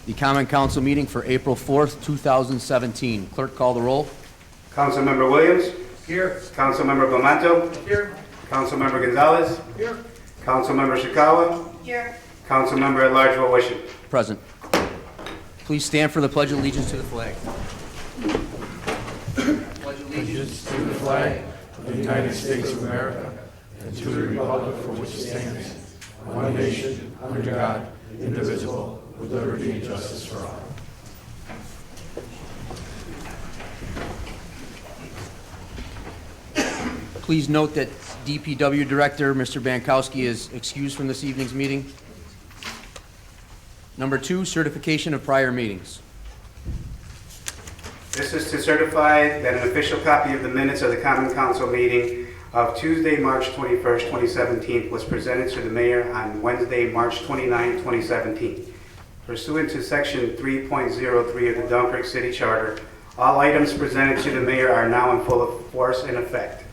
The Common Council meeting for April 4th, 2017. Clerk, call the roll. Councilmember Williams. Here. Councilmember Bomato. Here. Councilmember Gonzalez. Here. Councilmember Shikawa. Here. Councilmember at Large Wishing. Present. Please stand for the Pledge of Allegiance to the flag. Pledge of Allegiance to the flag of the United States of America and to the republic for which it stands, one nation, under God, indivisible, with liberty and justice for all. Please note that DPW Director, Mr. Bankowski, is excused from this evening's meeting. Number 2, certification of prior meetings. This is to certify that an official copy of the minutes of the Common Council meeting of Tuesday, March 21st, 2017 was presented to the mayor on Wednesday, March 29, 2017. Pursuant to Section 3.03 of the Dunkirk City Charter, all items presented to the mayor are now in full force and effect.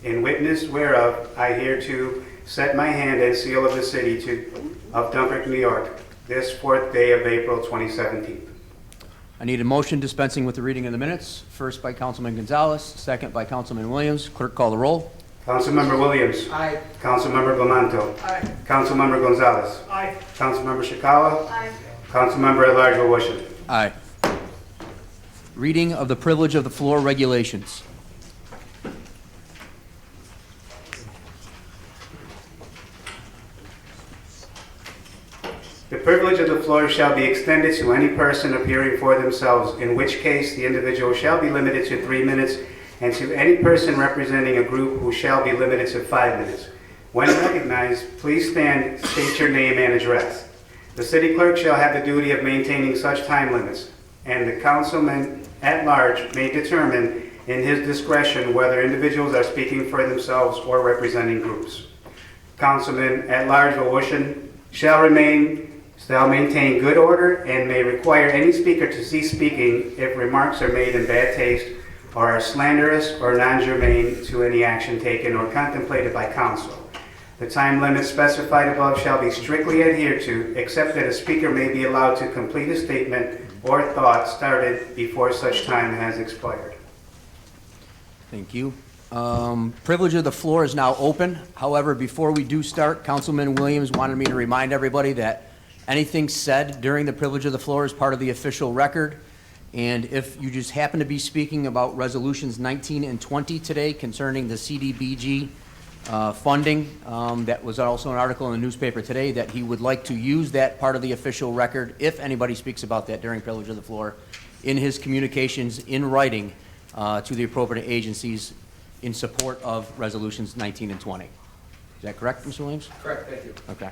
In witness whereof, I hereto set my hand and seal of the city of Dunkirk, New York, this 4th day of April 2017. I need a motion dispensing with the reading of the minutes. First by Councilman Gonzalez, second by Councilman Williams. Clerk, call the roll. Councilmember Williams. Aye. Councilmember Bomato. Aye. Councilmember Gonzalez. Aye. Councilmember Shikawa. Aye. Councilmember at Large Wishing. Aye. Reading of the privilege of the floor regulations. The privilege of the floor shall be extended to any person appearing for themselves, in which case the individual shall be limited to 3 minutes, and to any person representing a group who shall be limited to 5 minutes. When recognized, please stand, state your name and address. The city clerk shall have the duty of maintaining such time limits, and the councilman at large may determine in his discretion whether individuals are speaking for themselves or representing groups. Councilman at large Wishing shall maintain good order and may require any speaker to cease speaking if remarks are made in bad taste or are slanderous or non-germane to any action taken or contemplated by council. The time limit specified above shall be strictly adhered to, except that a speaker may be allowed to complete a statement or thought started before such time has expired. Thank you. Privilege of the floor is now open. However, before we do start, Councilman Williams wanted me to remind everybody that anything said during the privilege of the floor is part of the official record. And if you just happen to be speaking about resolutions 19 and 20 today concerning the CDBG funding, that was also an article in the newspaper today, that he would like to use that part of the official record, if anybody speaks about that during privilege of the floor, in his communications in writing to the appropriate agencies in support of resolutions 19 and 20. Is that correct, Mr. Williams? Correct, thank you. Okay.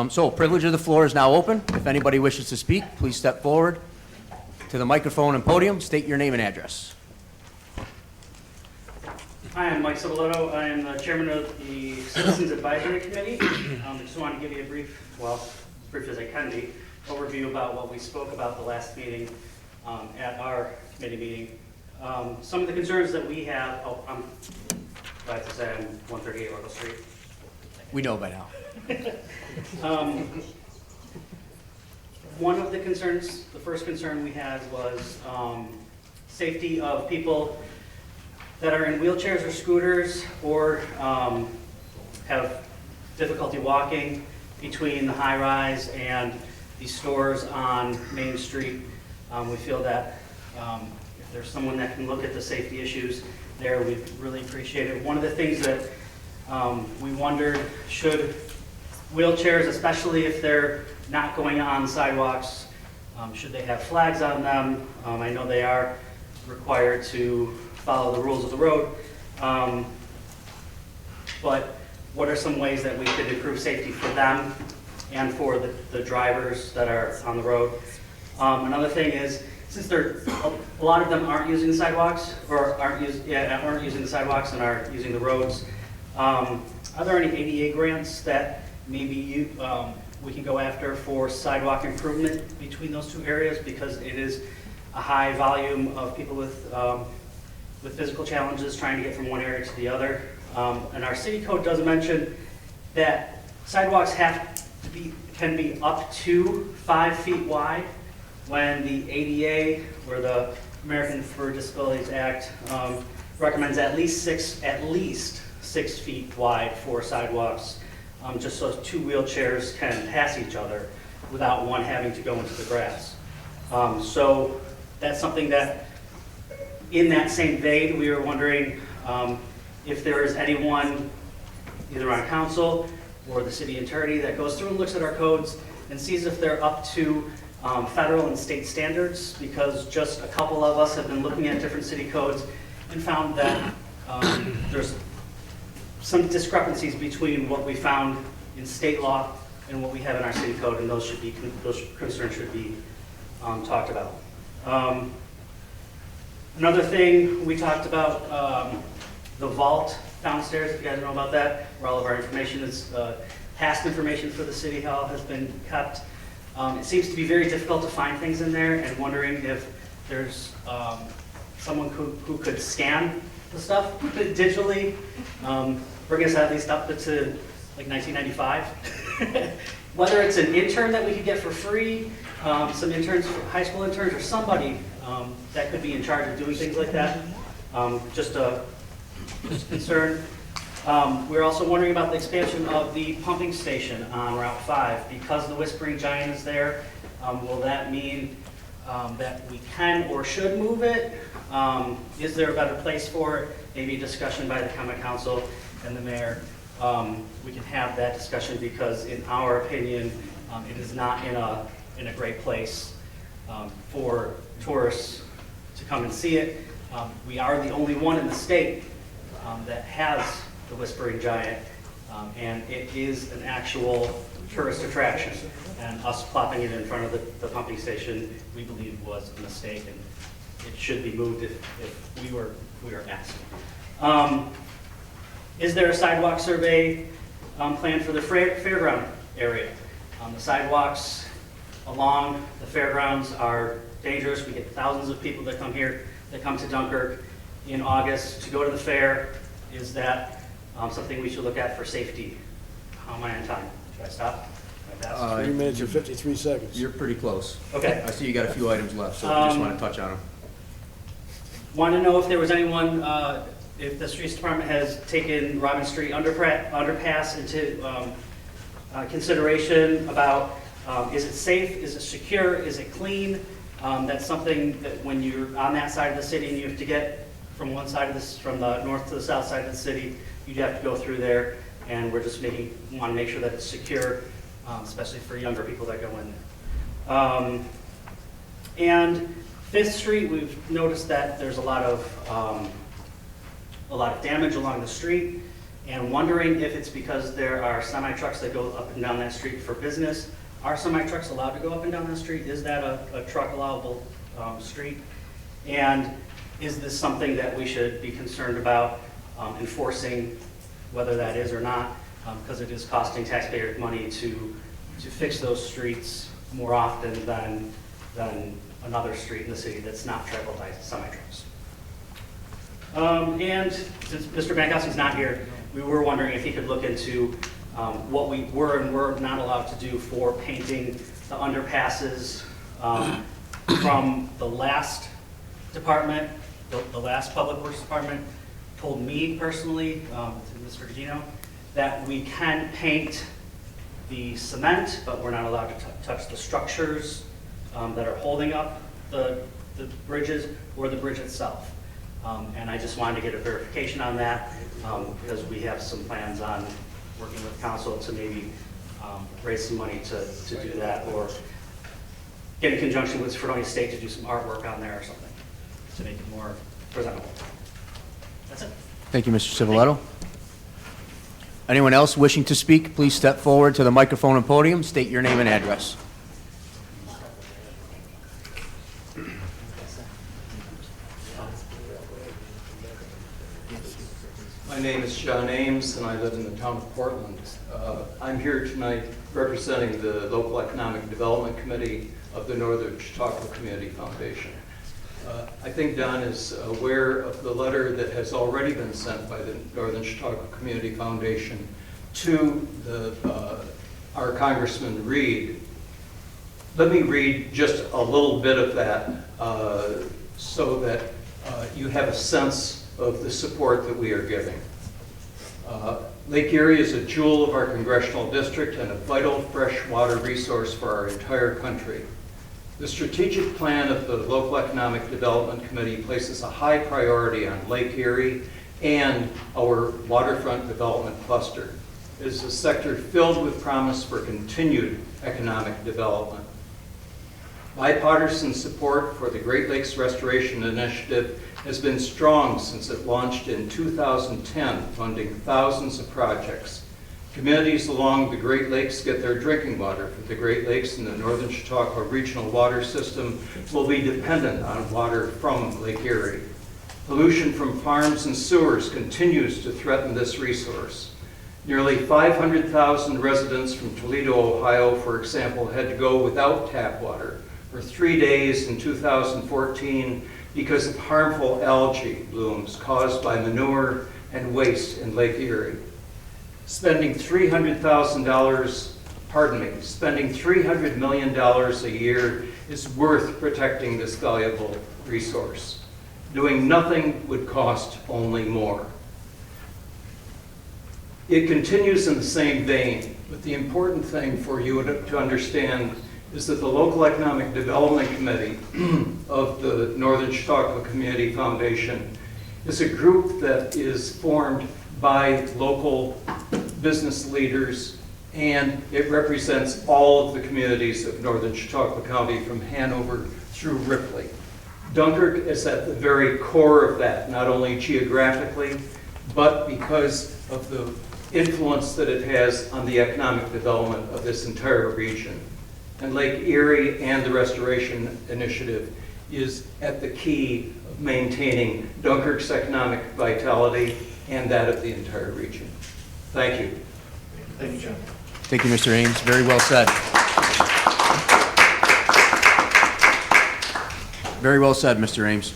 So privilege of the floor is now open. If anybody wishes to speak, please step forward to the microphone and podium. State your name and address. Hi, I'm Mike Civilotto. I am the chairman of the Citizens Advisory Committee. I just want to give you a brief, well, as brief as I can be, overview about what we spoke about the last meeting at our committee meeting. Some of the concerns that we have, I'm glad to say I'm 138 Oracle Street. We know by now. One of the concerns, the first concern we had was safety of people that are in wheelchairs or scooters or have difficulty walking between the high rise and the stores on Main Street. We feel that if there's someone that can look at the safety issues there, we'd really appreciate it. One of the things that we wondered, should wheelchairs, especially if they're not going on sidewalks, should they have flags on them? I know they are required to follow the rules of the road, but what are some ways that we could improve safety for them and for the drivers that are on the road? Another thing is, since a lot of them aren't using the sidewalks or aren't using the sidewalks and are using the roads, are there any ADA grants that maybe we can go after for sidewalk improvement between those two areas, because it is a high volume of people with physical challenges trying to get from one area to the other. And our city code does mention that sidewalks have can be up to 5 feet wide, when the ADA, or the American for Disabilities Act, recommends at least 6 feet wide for sidewalks, just so 2 wheelchairs can pass each other without one having to go into the grass. So that's something that, in that same vein, we were wondering if there is anyone, either on council or the city attorney, that goes through and looks at our codes and sees if they're up to federal and state standards, because just a couple of us have been looking at different city codes and found that there's some discrepancies between what we found in state law and what we have in our city code, and those concerns should be talked about. Another thing we talked about, the vault downstairs, if you guys know about that, where all of our information is, past information for the city hall has been kept. It seems to be very difficult to find things in there, and wondering if there's someone who could scan the stuff digitally, bring us at least up to like 1995. Whether it's an intern that we could get for free, some interns, high school interns, or somebody that could be in charge of doing things like that. Just a concern. We're also wondering about the expansion of the pumping station on Route 5. Because the Whispering Giant is there, will that mean that we can or should move it? Is there a better place for it? Maybe a discussion by the common council and the mayor. We can have that discussion, because in our opinion, it is not in a great place for tourists to come and see it. We are the only one in the state that has the Whispering Giant, and it is an actual tourist attraction. And us plopping it in front of the pumping station, we believe was a mistake, and it should be moved if we were asked. Is there a sidewalk survey planned for the fairground area? The sidewalks along the fairgrounds are dangerous. We get thousands of people that come here, that come to Dunkirk in August to go to the fair. Is that something we should look at for safety? How am I on time? Should I stop? Should I pass? 3 minutes and 53 seconds. You're pretty close. Okay. I see you got a few items left, so I just want to touch on them. Want to know if there was anyone, if the streets department has taken Robin Street underpass into consideration about, is it safe, is it secure, is it clean? That's something that when you're on that side of the city and you have to get from one side of this, from the north to the south side of the city, you'd have to go through there, and we're just want to make sure that it's secure, especially for younger people that go in there. And 5th Street, we've noticed that there's a lot of damage along the street, and wondering if it's because there are semi-trucks that go up and down that street for business. Are semi-trucks allowed to go up and down that street? Is that a truck allowable street? And is this something that we should be concerned about enforcing, whether that is or not? Because it is costing taxpayers money to fix those streets more often than another street in the city that's not traveled by semi-trucks. And since Mr. Bankowski's not here, we were wondering if he could look into what we were and were not allowed to do for painting the underpasses from the last department, the last Public Works Department told me personally, Mr. Gino, that we can paint the cement, but we're not allowed to touch the structures that are holding up the bridges or the bridge itself. And I just wanted to get a verification on that because we have some plans on working with council to maybe raise some money to do that, or get in conjunction with Fredonia State to do some artwork on there or something to make it more presentable. That's it. Thank you, Mr. Civiletto. Anyone else wishing to speak, please step forward to the microphone and podium, state your name and address. My name is Sean Ames, and I live in the town of Portland. I'm here tonight representing the Local Economic Development Committee of the Northern Chautauqua Community Foundation. I think Don is aware of the letter that has already been sent by the Northern Chautauqua Community Foundation to the our Congressman Reed. Let me read just a little bit of that so that you have a sense of the support that we are giving. Lake Erie is a jewel of our congressional district and a vital freshwater resource for our entire country. The strategic plan of the Local Economic Development Committee places a high priority on Lake Erie and our waterfront development cluster. It is a sector filled with promise for continued economic development. Bipartisan support for the Great Lakes Restoration Initiative has been strong since it launched in 2010, funding thousands of projects. Communities along the Great Lakes get their drinking water, but the Great Lakes and the Northern Chautauqua Regional Water System will be dependent on water from Lake Erie. Pollution from farms and sewers continues to threaten this resource. Nearly 500,000 residents from Toledo, Ohio, for example, had to go without tap water for 3 days in 2014 because of harmful algae blooms caused by manure and waste in Lake Erie. Spending $300 million a year is worth protecting this valuable resource. Doing nothing would cost only more. It continues in the same vein, but the important thing for you to understand is that the Local Economic Development Committee of the Northern Chautauqua Community Foundation is a group that is formed by local business leaders, and it represents all of the communities of Northern Chautauqua County from Hanover through Ripley. Dunkirk is at the very core of that, not only geographically, but because of the influence that it has on the economic development of this entire region. And Lake Erie and the Restoration Initiative is at the key of maintaining Dunkirk's economic vitality and that of the entire region. Thank you. Thank you, John. Thank you, Mr. Ames. Very well said. Very well said, Mr. Ames.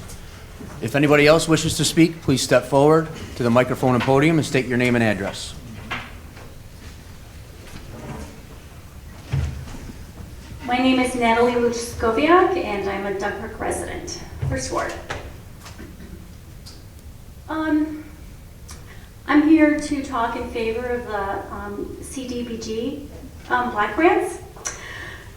If anybody else wishes to speak, please step forward to the microphone and podium and state your name and address. My name is Natalie Luchskoviak, and I'm a Dunkirk resident. First ward. I'm here to talk in favor of the CDBG block grants.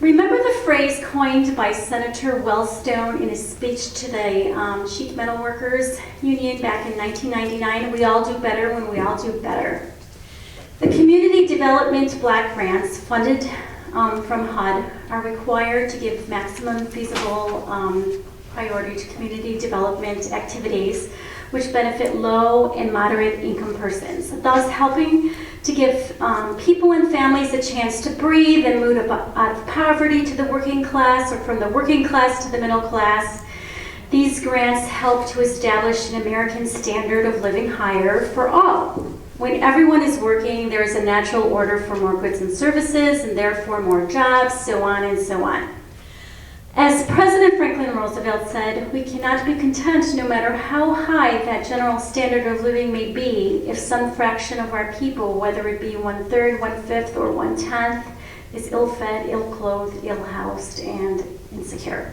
Remember the phrase coined by Senator Wellstone in his speech to the Sheet Metal Workers Union back in 1999, we all do better when we all do better. The community development block grants funded from HUD are required to give maximum feasible priority to community development activities which benefit low and moderate income persons, thus helping to give people and families a chance to breathe and move out of poverty to the working class or from the working class to the middle class. These grants help to establish an American standard of living higher for all. When everyone is working, there is a natural order for more goods and services, and therefore more jobs, so on and so on. As President Franklin Roosevelt said, we cannot be content no matter how high that general standard of living may be if some fraction of our people, whether it be 1/3, 1/5, or 1/10, is ill-fed, ill-clothed, ill-housed, and insecure.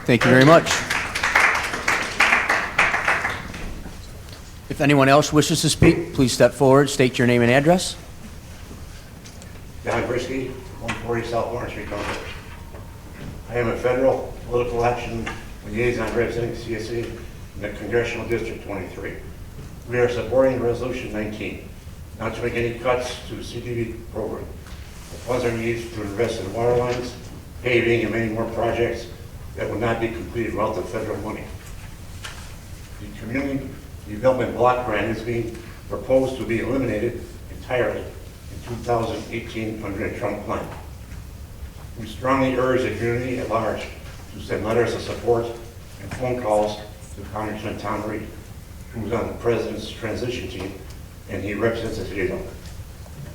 Thank you very much. If anyone else wishes to speak, please step forward, state your name and address. Don Brisky, 140 South Warren Street, Dunkirk. I am a federal political action liaison representing CSE in the Congressional District 23. We are supporting Resolution 19, not to make any cuts to CDB program. The funds are used to invest in water lines, paving, and many more projects that will not be completed without the federal money. The Community Development Block Grant is being proposed to be eliminated entirely in 2018 under the Trump plan. We strongly urge the community at large to send letters of support and phone calls to Congressman Tom Reed, who is on the President's transition team, and he represents the city of Dunkirk.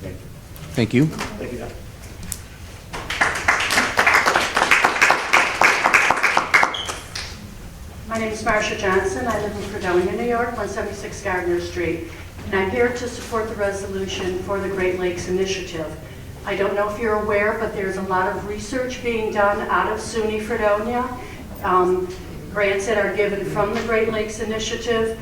Thank you. Thank you. Thank you, Don. My name is Marcia Johnson. I live in Fredonia, New York, 176 Gardner Street. and I'm here to support the resolution for the Great Lakes Initiative. I don't know if you're aware, but there's a lot of research being done out of SUNY Fredonia. Grants that are given from the Great Lakes Initiative.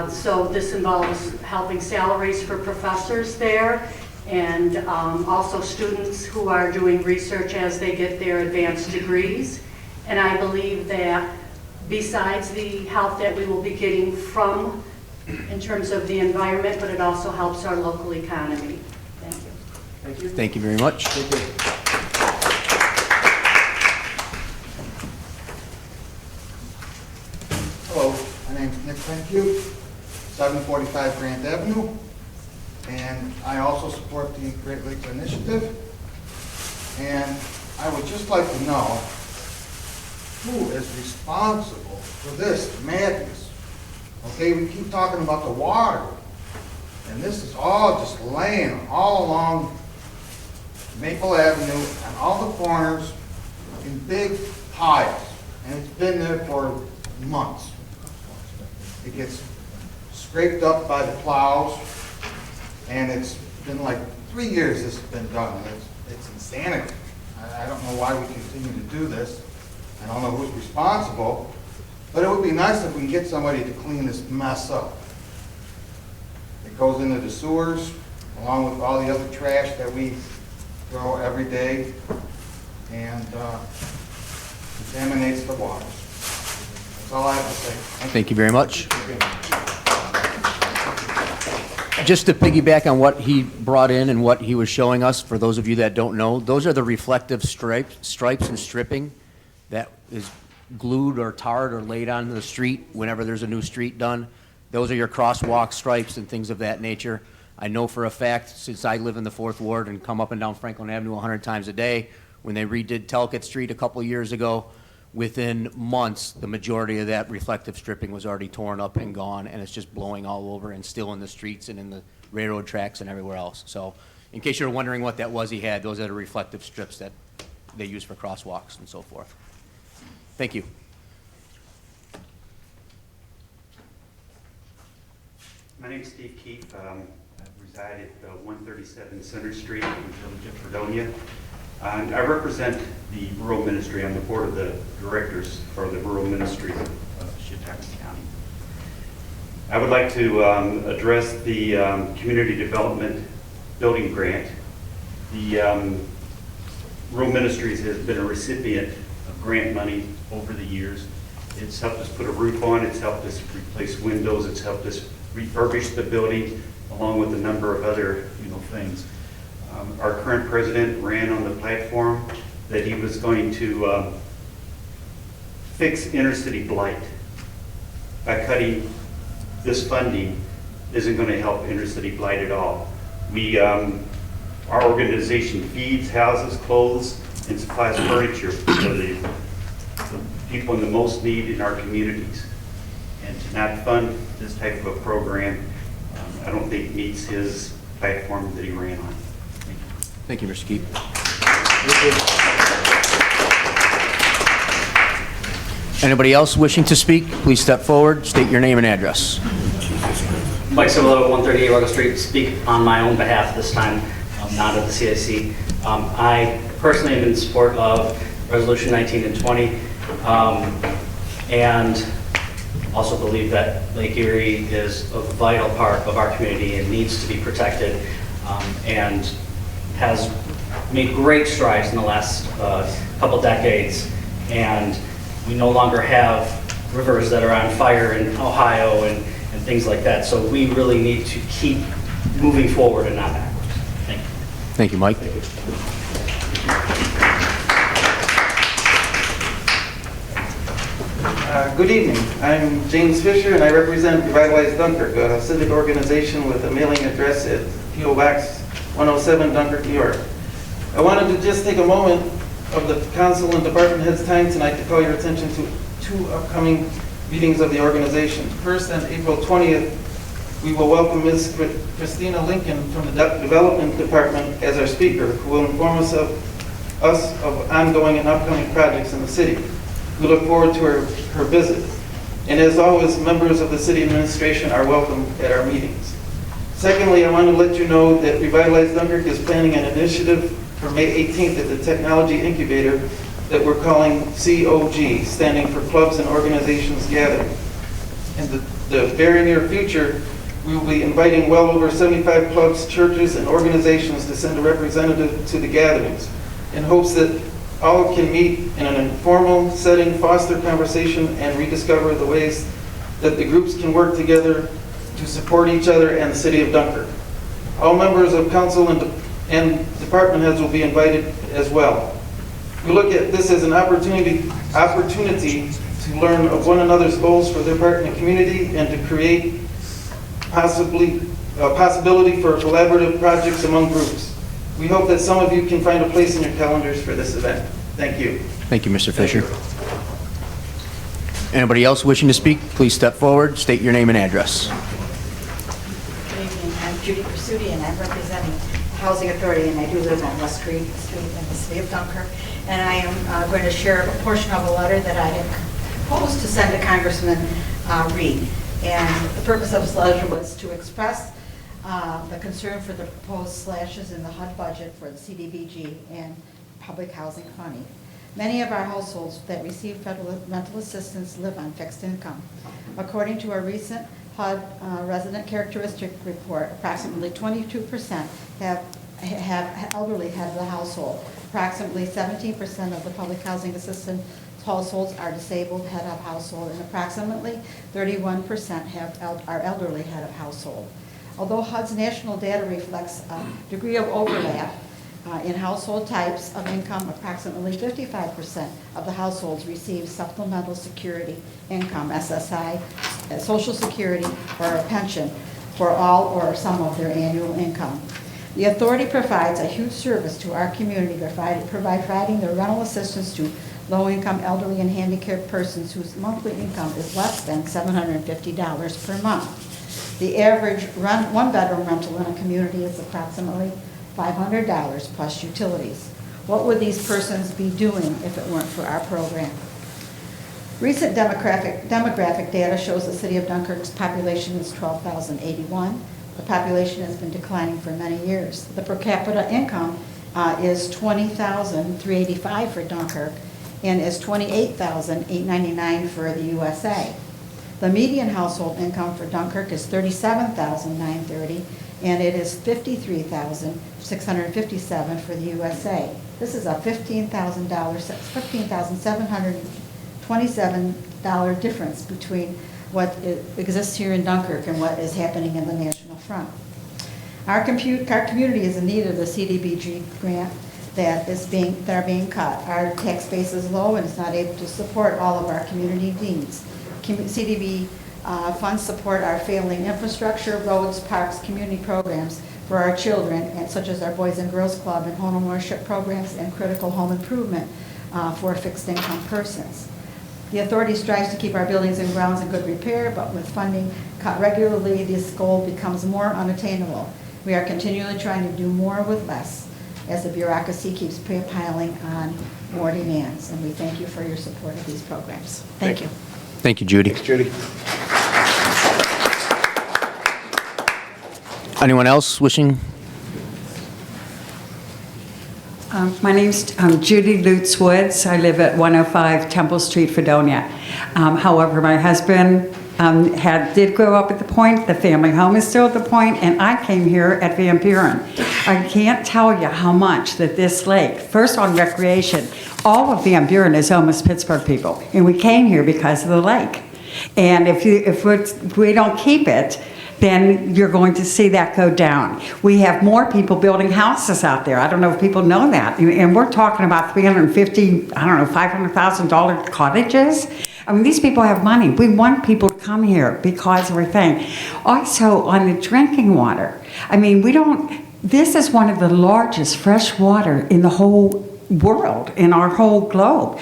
So this involves helping salaries for professors there, and also students who are doing research as they get their advanced degrees. And I believe that besides the help that we will be getting from in terms of the environment, but it also helps our local economy. Thank you. Thank you. Thank you very much. Hello, my name's Nick Penque, 745 Grant Avenue, and I also support the Great Lakes Initiative. And I would just like to know who is responsible for this madness. Okay, we keep talking about the water, and this is all just laying all along Maple Avenue and all the corners in big piles, and it's been there for months. It gets scraped up by the plows, and it's been like 3 years this has been done. It's insanity. I don't know why we continue to do this. I don't know who's responsible, but it would be nice if we can get somebody to clean this mess up. It goes into the sewers, along with all the other trash that we throw every day, and contaminates the waters. That's all I have to say. Thank you very much. Just to piggyback on what he brought in and what he was showing us, for those of you that don't know, those are the reflective stripes and stripping that is glued or tarred or laid on the street whenever there's a new street done. Those are your crosswalk stripes and things of that nature. I know for a fact, since I live in the 4th Ward and come up and down Franklin Avenue 100 times a day, when they redid Talcott Street a couple years ago, within months, the majority of that reflective stripping was already torn up and gone, and it's just blowing all over and still in the streets and in the railroad tracks and everywhere else. So in case you're wondering what that was he had, those are the reflective strips that they use for crosswalks and so forth. Thank you. My name's Steve Keefe. I reside at 137 Center Street in the village of Fredonia. And I represent the Rural Ministry. I'm the board of the directors for the Rural Ministry of Chautauqua County. I would like to address the Community Development Building Grant. The Rural Ministries has been a recipient of grant money over the years. It's helped us put a roof on, it's helped us replace windows, it's helped us refurbish the building, along with a number of other things. Our current president ran on the platform that he was going to fix inner city blight. By cutting this funding isn't going to help inner city blight at all. Our organization feeds, houses, clothes, and supplies furniture for the people in the most need in our communities. And to not fund this type of a program, I don't think meets his platform that he ran on. Thank you, Mr. Keefe. Anybody else wishing to speak, please step forward, state your name and address. Mike Civillo, 138 Ruggles Street, speak on my own behalf this time, not of the CIC. I personally am in support of Resolution 19 and 20, and also believe that Lake Erie is a vital part of our community and needs to be protected, and has made great strides in the last couple decades. And we no longer have rivers that are on fire in Ohio and things like that. So we really need to keep moving forward and not backwards. Thank you. Thank you, Mike. Good evening. I'm James Fisher, and I represent Revitalize Dunkirk, a civic organization with a mailing address at P.O. Box 107, Dunkirk, New York. I wanted to just take a moment of the council and department heads' time tonight to call your attention to 2 upcoming meetings of the organization. First, on April 20th, we will welcome Ms. Christina Lincoln from the Development Department as our speaker, who will inform us of ongoing and upcoming projects in the city. We look forward to her visit. And as always, members of the city administration are welcome at our meetings. Secondly, I want to let you know that Revitalize Dunkirk is planning an initiative for May 18th at the Technology Incubator that we're calling COG, standing for Clubs and Organizations Gathering. In the very near future, we will be inviting well over 75 clubs, churches, and organizations to send a representative to the gatherings in hopes that all can meet in an informal setting, foster conversation, and rediscover the ways that the groups can work together to support each other and the city of Dunkirk. All members of council and department heads will be invited as well. We look at this as an opportunity to learn of one another's goals for their part in the community and to create possibility for collaborative projects among groups. We hope that some of you can find a place in your calendars for this event. Thank you. Thank you, Mr. Fisher. Anybody else wishing to speak, please step forward, state your name and address. Good evening, I'm Judy Pursuti, and I'm representing the Housing Authority, and I do live on West Street in the city of Dunkirk. And I am going to share a portion of a letter that I had proposed to send to Congressman Reed. And the purpose of this letter was to express the concern for the proposed slashes in the HUD budget for the CDBG and public housing funding. Many of our households that receive federal rental assistance live on fixed income. According to a recent HUD resident characteristic report, approximately 22% have elderly head of the household. Approximately 17% of the public housing assistance households are disabled head of household, and approximately 31% are elderly head of household. Although HUD's national data reflects a degree of overlap in household types of income, approximately 55% of the households receive supplemental security income, SSI, Social Security, or a pension for all or some of their annual income. The authority provides a huge service to our community by providing the rental assistance to low-income elderly and handicapped persons whose monthly income is less than $750 per month. The average one-bedroom rental in a community is approximately $500 plus utilities. What would these persons be doing if it weren't for our program? Recent demographic data shows the city of Dunkirk's population is 12,081. The population has been declining for many years. The per capita income is $20,385 for Dunkirk and is $28,899 for the USA. The median household income for Dunkirk is $37,930, and it is $53,657 for the USA. This is a $15,727 difference between what exists here in Dunkirk and what is happening in the national front. Our community is in need of the CDBG grant that are being cut. Our tax base is low and is not able to support all of our community needs. CDB funds support our failing infrastructure, roads, parks, community programs for our children, and such as our Boys and Girls Club and home ownership programs and critical home improvement for fixed income persons. The authority strives to keep our buildings and grounds in good repair, but with funding cut regularly, this goal becomes more unattainable. We are continually trying to do more with less as the bureaucracy keeps piling on more demands, and we thank you for your support of these programs. Thank you. Thank you, Judy. Thanks, Judy. Anyone else wishing? My name's Judy Lutz Woods. I live at 105 Temple Street, Fredonia. However, my husband did grow up at the Point. The family home is still at the Point, and I came here at Van Buren. I can't tell you how much that this lake, first on recreation, all of Van Buren is almost Pittsburgh people, and we came here because of the lake. And if we don't keep it, then you're going to see that go down. We have more people building houses out there. I don't know if people know that. And we're talking about $500,000 cottages. I mean, these people have money. We want people to come here because of our thing. Also, on the drinking water, I mean, this is one of the largest fresh water in the whole world, in our whole globe.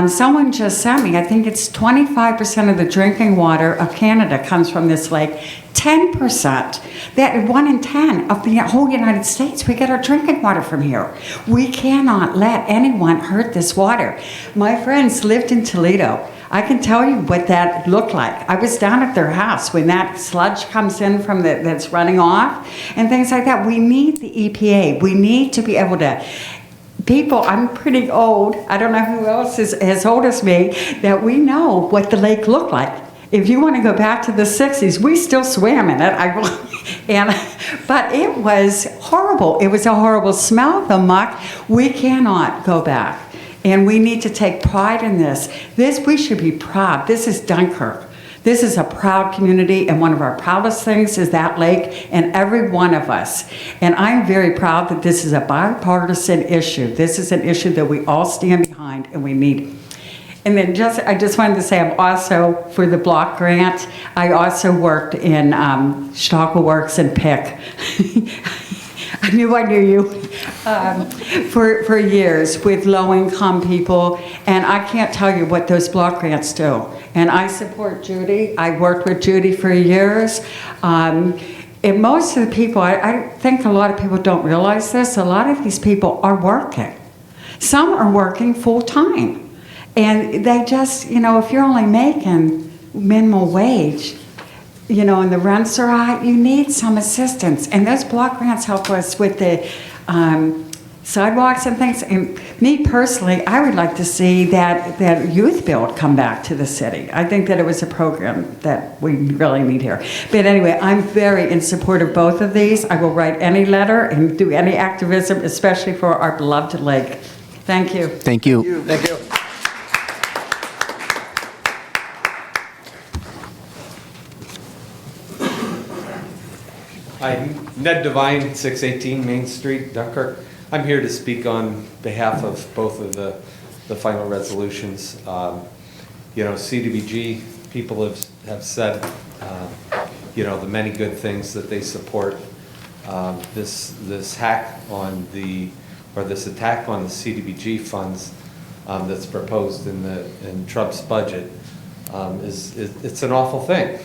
Someone just sent me, I think it's 25% of the drinking water of Canada comes from this lake. 10%, that 1 in 10 of the whole United States, we get our drinking water from here. We cannot let anyone hurt this water. My friends lived in Toledo. I can tell you what that looked like. I was down at their house when that sludge comes in from that's running off and things like that. We need the EPA. We need to be able to, people, I'm pretty old, I don't know who else is as old as me, that we know what the lake looked like. If you want to go back to the 60s, we still swam in it. But it was horrible. It was a horrible smell, the muck. We cannot go back. And we need to take pride in this. We should be proud. This is Dunkirk. This is a proud community, and one of our proudest things is that lake and every one of us. And I'm very proud that this is a bipartisan issue. This is an issue that we all stand behind and we need. And then I just wanted to say I'm also, for the block grant, I also worked in Chautauqua Works and PIC. I knew you for years with low-income people, and I can't tell you what those block grants do. And I support Judy. I worked with Judy for years. And most of the people, I think a lot of people don't realize this, a lot of these people are working. Some are working full-time. And they just, if you're only making minimum wage, and the rents are high, you need some assistance. And those block grants help us with the sidewalks and things. And me personally, I would like to see that youth build come back to the city. I think that it was a program that we really need here. But anyway, I'm very in support of both of these. I will write any letter and do any activism, especially for our beloved lake. Thank you. Thank you. Thank you. I'm Ned Devine, 618 Main Street, Dunkirk. I'm here to speak on behalf of both of the final resolutions. CDBG people have said, the many good things that they support. This attack on the CDBG funds that's proposed in Trump's budget it's an awful thing,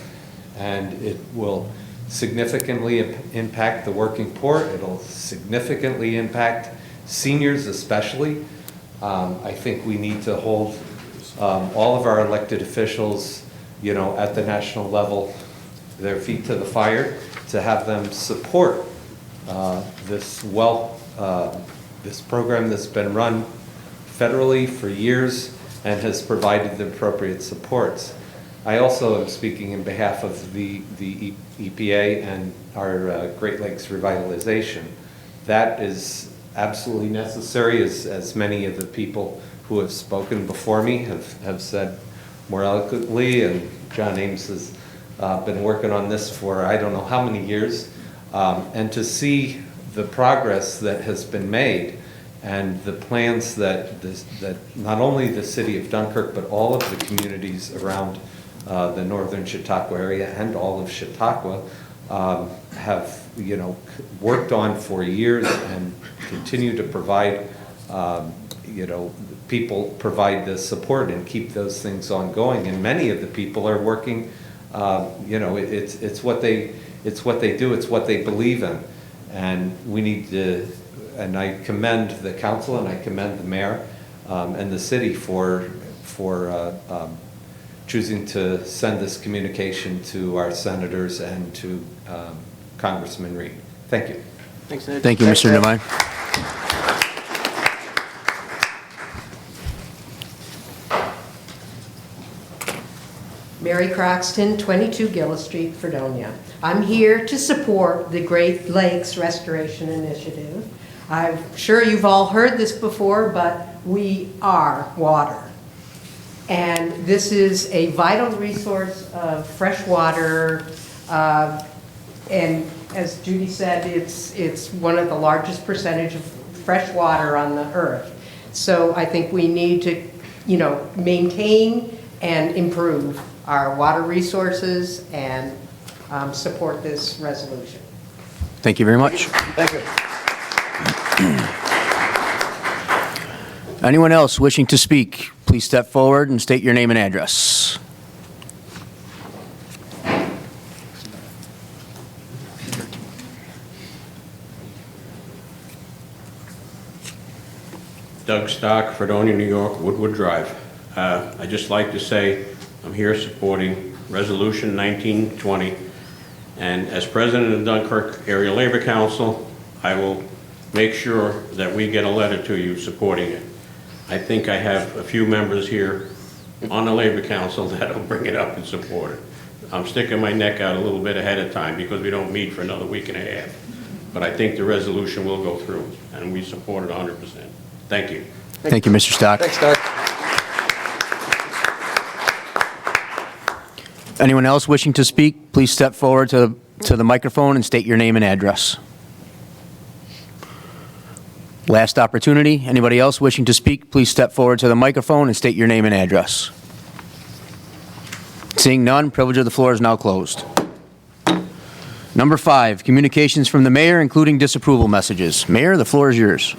and it will significantly impact the working poor. It'll significantly impact seniors especially. I think we need to hold all of our elected officials, at the national level, their feet to the fire, to have them support this program that's been run federally for years and has provided the appropriate supports. I also am speaking in behalf of the EPA and our Great Lakes revitalization. That is absolutely necessary, as many of the people who have spoken before me have said more eloquently, and John Ames has been working on this for I don't know how many years, and to see the progress that has been made and the plans that not only the city of Dunkirk but all of the communities around the northern Chautauqua area and all of Chautauqua have worked on for years and continue to provide people provide the support and keep those things ongoing, and many of the people are working it's what they do, it's what they believe in, and we need to, and I commend the council and I commend the mayor and the city for choosing to send this communication to our senators and to Congressman Reed. Thank you. Thanks, Ned. Thank you, Mr. Devine. Mary Croxton, 22 Gillis Street, Fredonia. I'm here to support the Great Lakes Restoration Initiative. I'm sure you've all heard this before, but we are water. And this is a vital resource of fresh water, and as Judy said, it's one of the largest percentage of fresh water on the earth. So I think we need to, maintain and improve our water resources and support this resolution. Thank you very much. Thank you. Anyone else wishing to speak, please step forward and state your name and address. Doug Stock, Fredonia, New York, Woodward Drive. I'd just like to say I'm here supporting Resolution 1920, and as president of Dunkirk Area Labor Council, I will make sure that we get a letter to you supporting it. I think I have a few members here on the Labor Council that'll bring it up and support it. I'm sticking my neck out a little bit ahead of time because we don't meet for another week and a half. But I think the resolution will go through, and we support it 100%. Thank you. Thank you, Mr. Stock. Thanks, Doug. Anyone else wishing to speak, please step forward to the microphone and state your name and address. Last opportunity. Anybody else wishing to speak, please step forward to the microphone and state your name and address. Seeing none, privilege of the floor is now closed. Number 5, communications from the mayor, including disapproval messages. Mayor, the floor is yours.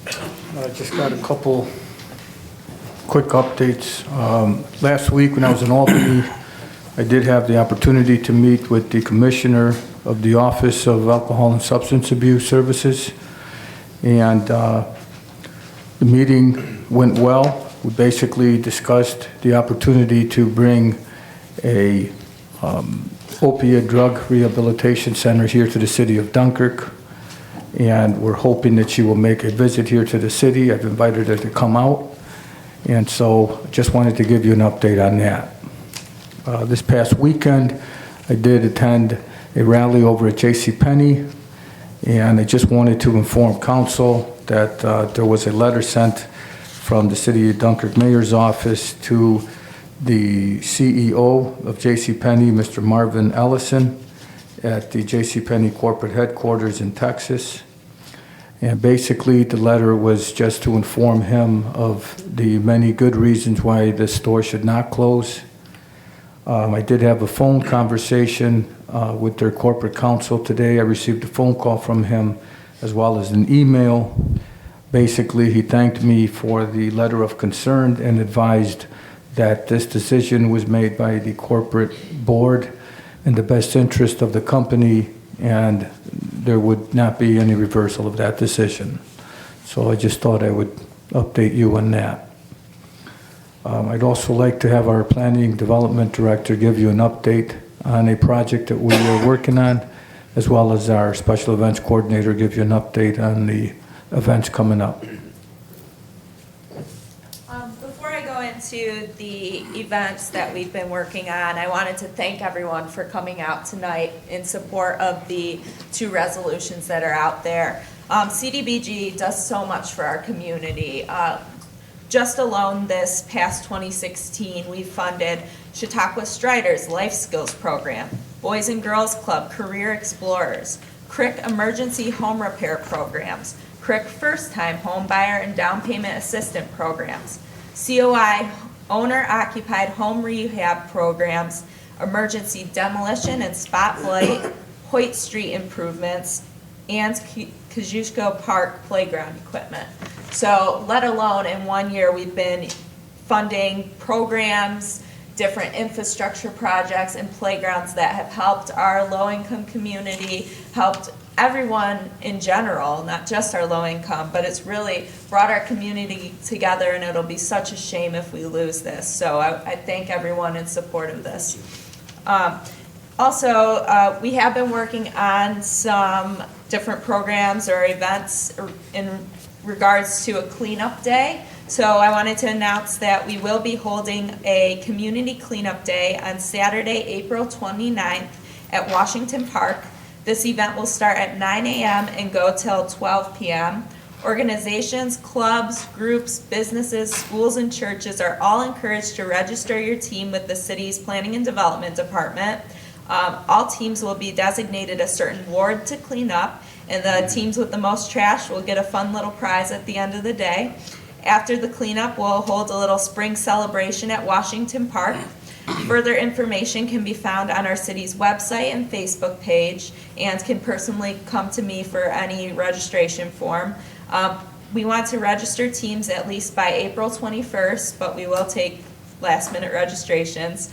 I just got a couple quick updates. Last week when I was in Albany, I did have the opportunity to meet with the Commissioner of the Office of Alcohol and Substance Abuse Services, and the meeting went well. We basically discussed the opportunity to bring a opiate drug rehabilitation center here to the city of Dunkirk, and we're hoping that she will make a visit here to the city. I've invited her to come out, and so just wanted to give you an update on that. This past weekend, I did attend a rally over at JCPenney, and I just wanted to inform council that there was a letter sent from the City of Dunkirk Mayor's office to the CEO of JCPenney, Mr. Marvin Ellison, at the JCPenney corporate headquarters in Texas. And basically, the letter was just to inform him of the many good reasons why this store should not close. I did have a phone conversation with their corporate counsel today. I received a phone call from him as well as an email. Basically, he thanked me for the letter of concern and advised that this decision was made by the corporate board in the best interest of the company, and there would not be any reversal of that decision. So I just thought I would update you on that. I'd also like to have our planning development director give you an update on a project that we are working on, as well as our special events coordinator give you an update on the events coming up. Before I go into the events that we've been working on, I wanted to thank everyone for coming out tonight in support of the 2 resolutions that are out there. CDBG does so much for our community. Just alone this past 2016, we funded Chautauqua Striders Life Skills Program, Boys and Girls Club Career Explorers, CRIC Emergency Home Repair Programs, CRIC First Time Home Buyer and Down Payment Assistant Programs, COI Owner-Occupied Home Rehab Programs, Emergency Demolition and Spotlight, Hoyt Street Improvements, and Kosciuszko Park Playground Equipment. So let alone in 1 year, we've been funding programs, different infrastructure projects and playgrounds that have helped our low-income community, helped everyone in general, not just our low income, but it's really brought our community together, and it'll be such a shame if we lose this. So I thank everyone in support of this. Also, we have been working on some different programs or events in regards to a cleanup day. So I wanted to announce that we will be holding a community cleanup day on Saturday, April 29th at Washington Park. This event will start at 9 a.m. and go till 12 p.m. Organizations, clubs, groups, businesses, schools, and churches are all encouraged to register your team with the city's Planning and Development Department. All teams will be designated a certain ward to clean up, and the teams with the most trash will get a fun little prize at the end of the day. After the cleanup, we'll hold a little spring celebration at Washington Park. Further information can be found on our city's website and Facebook page, and can personally come to me for any registration form. We want to register teams at least by April 21st, but we will take last-minute registrations.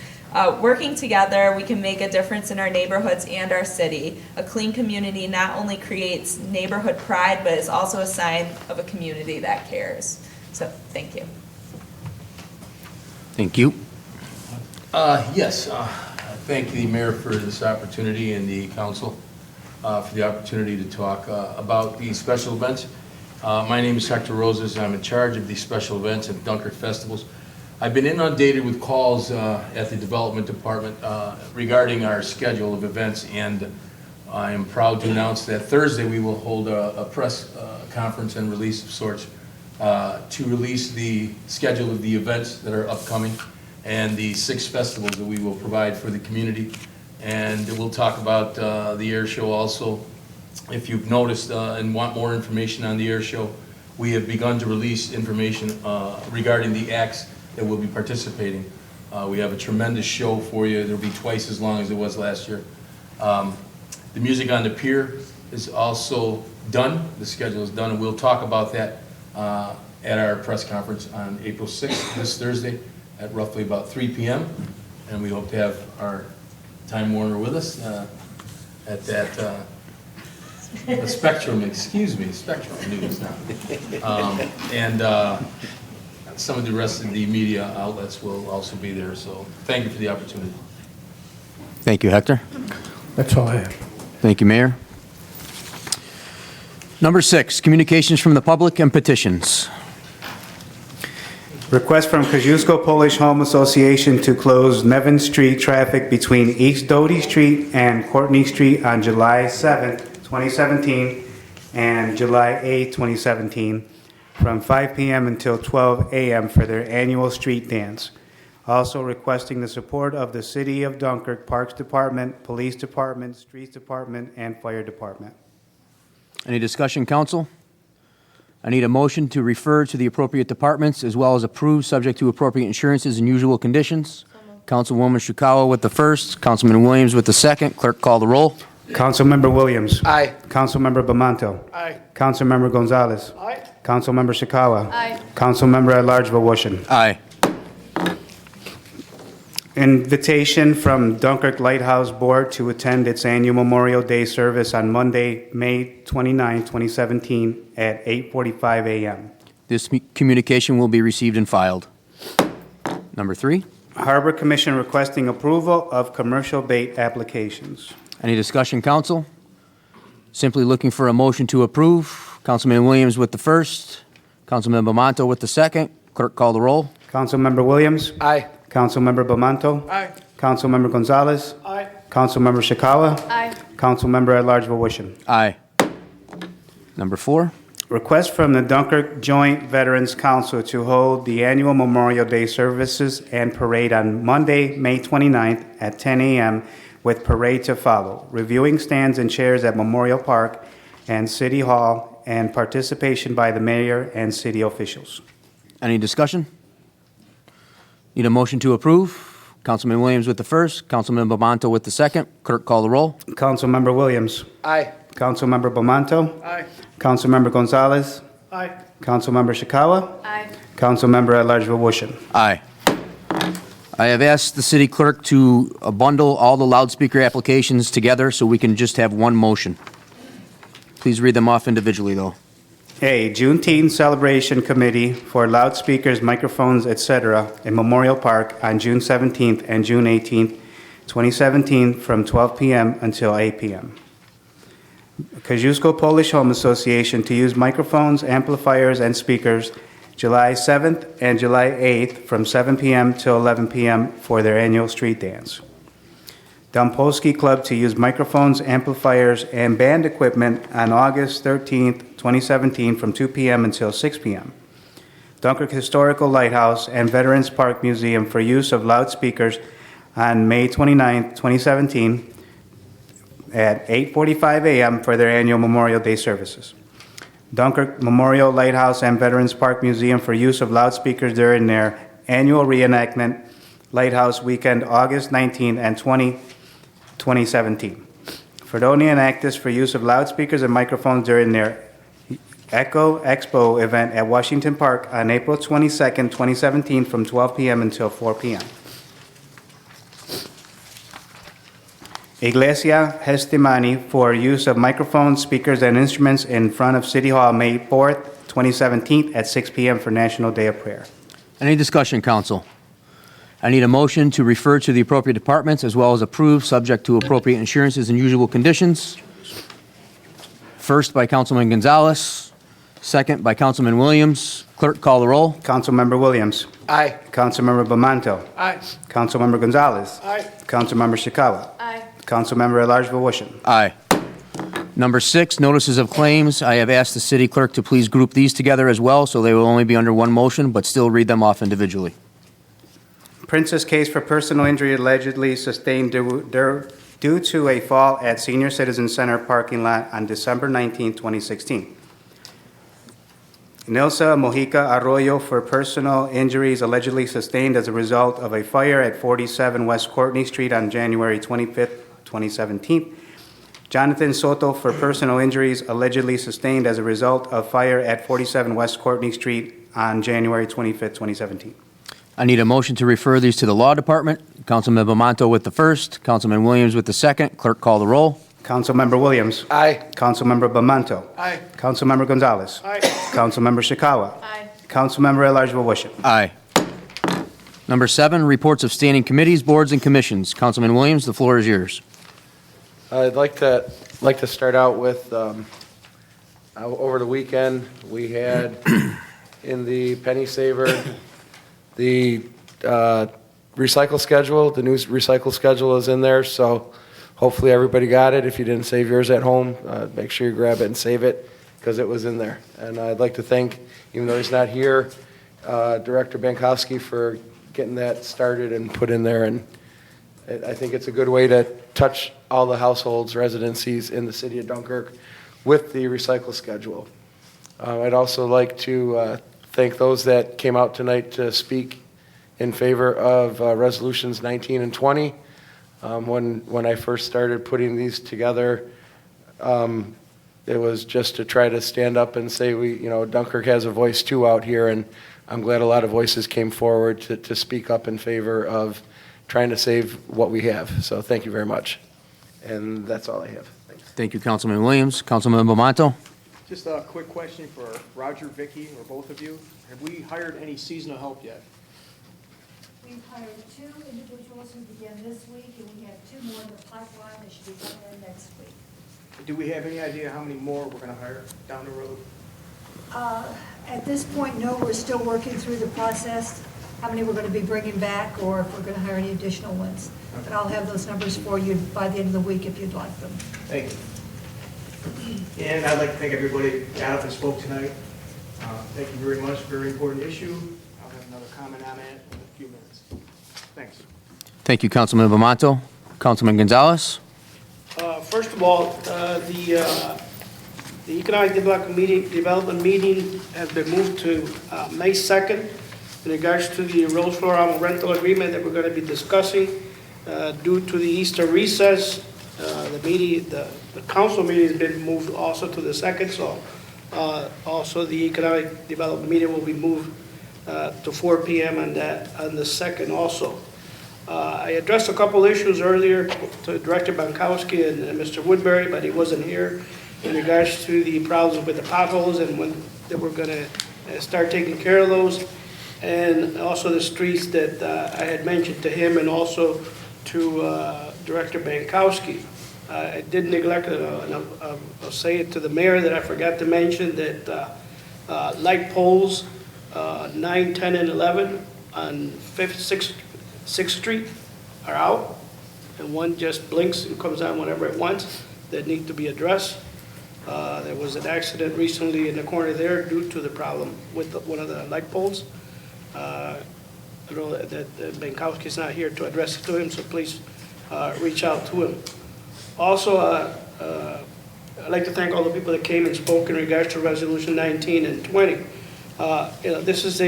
Working together, we can make a difference in our neighborhoods and our city. A clean community not only creates neighborhood pride, but is also a sign of a community that cares. So, thank you. Thank you. Yes, thank the mayor for this opportunity and the council for the opportunity to talk about these special events. My name is Hector Rosas. I'm in charge of these special events and Dunkirk festivals. I've been inundated with calls at the development department regarding our schedule of events, and I am proud to announce that Thursday we will hold a press conference and release of sorts to release the schedule of the events that are upcoming and the 6 festivals that we will provide for the community. And we'll talk about the air show also. If you've noticed and want more information on the air show, we have begun to release information regarding the acts that will be participating. We have a tremendous show for you. It'll be twice as long as it was last year. The music on the pier is also done. The schedule is done, and we'll talk about that at our press conference on April 6th, this Thursday, at roughly about 3 p.m. And we hope to have our Time Warner with us at that Spectrum, excuse me, Spectrum News now. And some of the rest of the media outlets will also be there. So thank you for the opportunity. Thank you, Hector. That's all I have. Thank you, Mayor. Number 6, communications from the public and petitions. Request from Kosciuszko Polish Home Association to close Nevin Street traffic between East Doty Street and Courtney Street on July 7th, 2017 and July 8th, 2017 from 5 p.m. until 12 a.m. for their annual street dance. Also requesting the support of the City of Dunkirk Parks Department, Police Department, Streets Department, and Fire Department. Any discussion, council? I need a motion to refer to the appropriate departments as well as approve, subject to appropriate insurances and usual conditions. Councilwoman Shukawa with the first, Councilman Williams with the second. Clerk, call the roll. Councilmember Williams. Aye. Councilmember Bamanto. Aye. Councilmember Gonzalez. Aye. Councilmember Shikawa. Aye. Councilmember at Large Wawushin. Aye. Invitation from Dunkirk Lighthouse Board to attend its annual Memorial Day service on Monday, May 29, 2017 at 8:45 a.m. This communication will be received and filed. Number 3, Harbor Commission requesting approval of commercial bait applications. any discussion, council? Simply looking for a motion to approve. Councilman Williams with the first, Councilman Bamanto with the second. Clerk, call the roll. Councilmember Williams. Aye. Councilmember Bamanto. Aye. Councilmember Gonzalez. Aye. Councilmember Shikawa. Aye. Councilmember at Large Wawushin. Aye. Number 4, Request from the Dunkirk Joint Veterans Council to hold the annual Memorial Day services and parade on Monday, May 29th at 10 a.m. with parade to follow. Reviewing stands and chairs at Memorial Park and City Hall and participation by the mayor and city officials. any discussion? Need a motion to approve. Councilman Williams with the first, Councilman Bamanto with the second. Clerk, call the roll. Councilmember Williams. Aye. Councilmember Bamanto. Aye. Councilmember Gonzalez. Aye. Councilmember Shikawa. Aye. Councilmember at Large Wawushin. Aye. I have asked the city clerk to bundle all the loudspeaker applications together so we can just have one motion. Please read them off individually, though. A, Juneteenth Celebration Committee for loudspeakers, microphones, etc. in Memorial Park on June 17th and June 18th, 2017 from 12 p.m. until 8 p.m. Kosciuszko Polish Home Association to use microphones, amplifiers, and speakers July 7th and July 8th from 7 p.m. till 11 p.m. for their annual street dance. Dompolsky Club to use microphones, amplifiers, and band equipment on August 13th, 2017 from 2 p.m. until 6 p.m. Dunkirk Historical Lighthouse and Veterans Park Museum for use of loudspeakers on May 29th, 2017 at 8:45 a.m. for their annual Memorial Day services. Dunkirk Memorial Lighthouse and Veterans Park Museum for use of loudspeakers during their annual reenactment Lighthouse Weekend, August 19th and 20, 2017. Fredonia and Actus for use of loudspeakers and microphones during their Echo Expo event at Washington Park on April 22nd, 2017 from 12 p.m. until 4 p.m. Iglesia Gestimani for use of microphones, speakers, and instruments in front of City Hall May 4th, 2017 at 6 p.m. for National Day of Prayer. Any discussion, council? I need a motion to refer to the appropriate departments as well as approve, subject to appropriate insurances and usual conditions. First by Councilman Gonzalez, second by Councilman Williams. Clerk, call the roll. Councilmember Williams. Aye. Councilmember Bamanto. Aye. Councilmember Gonzalez. Aye. Councilmember Shikawa. Aye. Councilmember At-Large Volushin. Aye. Number 6, notices of claims. I have asked the city clerk to please group these together as well, so they will only be under one motion, but still read them off individually. Princess case for personal injury allegedly sustained due to a fall at Senior Citizen Center parking lot on December 19, 2016. Nilsa Mojica Arroyo for personal injuries allegedly sustained as a result of a fire at 47 West Courtney Street on January 25, 2017. Jonathan Soto for personal injuries allegedly sustained as a result of fire at 47 West Courtney Street on January 25, 2017. I need a motion to refer these to the Law Department. Councilman Bamanto with the first, Councilman Williams with the second. Clerk, call the roll. Councilmember Williams. Aye. Councilmember Bamanto. Aye. Councilmember Gonzalez. Aye. Councilmember Shikawa. Aye. Councilmember At-Large Volushin. Aye. Number 7, reports of standing committees, boards, and commissions. Councilman Williams, the floor is yours. I'd like to start out with, over the weekend, we had in the penny saver, the recycle schedule, the new recycle schedule is in there, so hopefully everybody got it. If you didn't save yours at home, make sure you grab it and save it, because it was in there. And I'd like to thank, even though he's not here, Director Bankowski for getting that started and put in there, and I think it's a good way to touch all the households, residencies in the city of Dunkirk with the recycle schedule. I'd also like to thank those that came out tonight to speak in favor of resolutions 19 and 20. When I first started putting these together, it was just to try to stand up and say, Dunkirk has a voice too out here, and I'm glad a lot of voices came forward to speak up in favor of trying to save what we have. So thank you very much. And that's all I have. Thanks. Thank you, Councilman Williams. Councilman Bamanto. Just a quick question for Roger, Vicky, or both of you. Have we hired any seasonal help yet? We've hired 2 individuals who began this week, and we have 2 more in the pipeline that should be coming in next week. Do we have any idea how many more we're going to hire down the road? At this point, no, we're still working through the process, how many we're going to be bringing back, or if we're going to hire any additional ones. But I'll have those numbers for you by the end of the week if you'd like them. Thank you. And I'd like to thank everybody that got up and spoke tonight. Thank you very much. Very important issue. I'll have another comment on it in a few minutes. Thanks. Thank you, Councilman Bamanto. Councilman Gonzalez. First of all, the Economic Development Meeting has been moved to May 2nd in regards to the Rose Floral rental agreement that we're going to be discussing. Due to the Easter recess, the council meeting has been moved also to the 2nd, so also the Economic Development Meeting will be moved to 4 p.m. on the 2nd also. I addressed a couple issues earlier to Director Bankowski and Mr. Woodbury, but he wasn't here in regards to the problems with the potholes and when that we're going to start taking care of those, and also the streets that I had mentioned to him and also to Director Bankowski. I did neglect, I'll say it to the mayor that I forgot to mention that light poles 9, 10, and 11 on 6th Street are out, and one just blinks and comes on whenever it wants, that need to be addressed. There was an accident recently in the corner there due to the problem with one of the light poles. I know that Bankowski's not here to address it to him, so please reach out to him. Also, I'd like to thank all the people that came and spoke in regards to Resolution 19 and 20. This is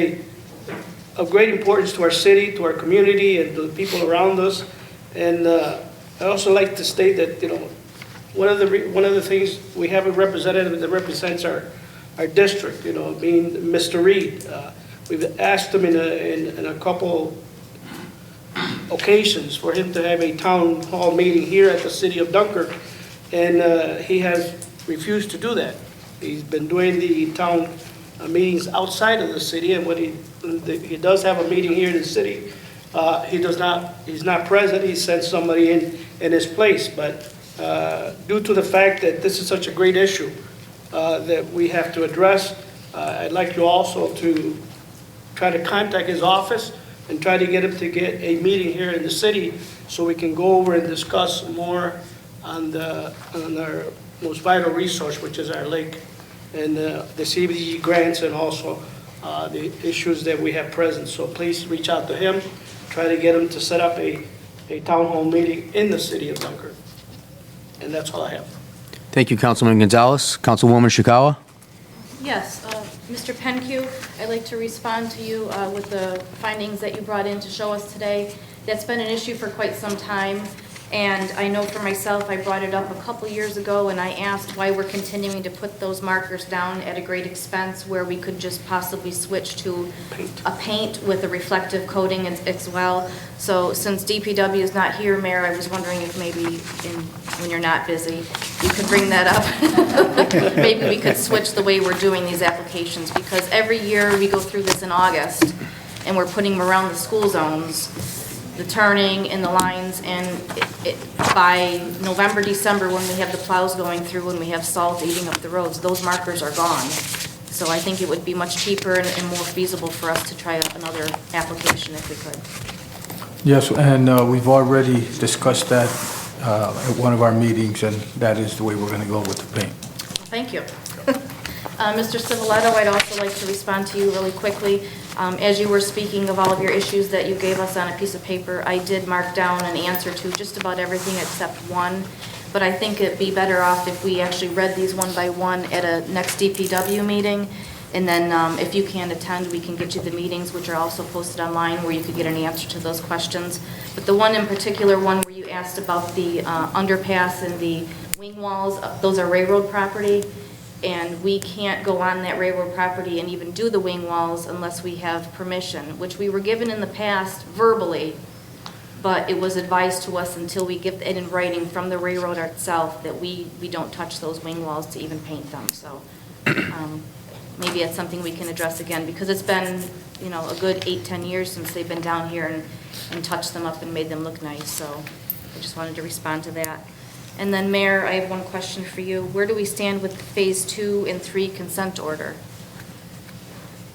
of great importance to our city, to our community, and to the people around us. And I also like to state that one of the things, we have a representative that represents our district, being Mr. Reed. We've asked him in a couple occasions for him to have a town hall meeting here at the city of Dunkirk, and he has refused to do that. He's been doing the town meetings outside of the city, and when he does have a meeting here in the city, he's not present, he sent somebody in his place. But due to the fact that this is such a great issue that we have to address, I'd like you also to try to contact his office and try to get him to get a meeting here in the city so we can go over and discuss more on our most vital resource, which is our lake, and the CBG grants, and also the issues that we have present. So please reach out to him, try to get him to set up a town hall meeting in the city of Dunkirk. And that's all I have. Thank you, Councilman Gonzalez. Councilwoman Shikawa? Yes, Mr. Penque, I'd like to respond to you with the findings that you brought in to show us today. That's been an issue for quite some time, and I know for myself, I brought it up a couple years ago, and I asked why we're continuing to put those markers down at a great expense where we could just possibly switch to a paint with a reflective coating as well. So since DPW is not here, Mayor, I was wondering if maybe when you're not busy, you could bring that up. Maybe we could switch the way we're doing these applications, because every year we go through this in August, and we're putting them around the school zones, the turning and the lines, and by November, December, when we have the plows going through and we have salt eating up the roads, those markers are gone. So I think it would be much cheaper and more feasible for us to try another application if we could. Yes, and we've already discussed that at one of our meetings, and that is the way we're going to go with the paint. Thank you. Mr. Civiletto, I'd also like to respond to you really quickly. As you were speaking of all of your issues that you gave us on a piece of paper, I did mark down an answer to just about everything except one. But I think it'd be better off if we actually read these one by one at a next DPW meeting. And then if you can't attend, we can get you the meetings, which are also posted online, where you could get an answer to those questions. But the one in particular, one where you asked about the underpass and the wing walls, those are railroad property. And we can't go on that railroad property and even do the wing walls unless we have permission, which we were given in the past verbally, but it was advised to us until we get it in writing from the railroad itself that we don't touch those wing walls to even paint them. So maybe it's something we can address again, because it's been, you know, a good 8-10 years since they've been down here and touched them up and made them look nice. So I just wanted to respond to that. And then, Mayor, I have one question for you. Where do we stand with Phase 2 and 3 consent order?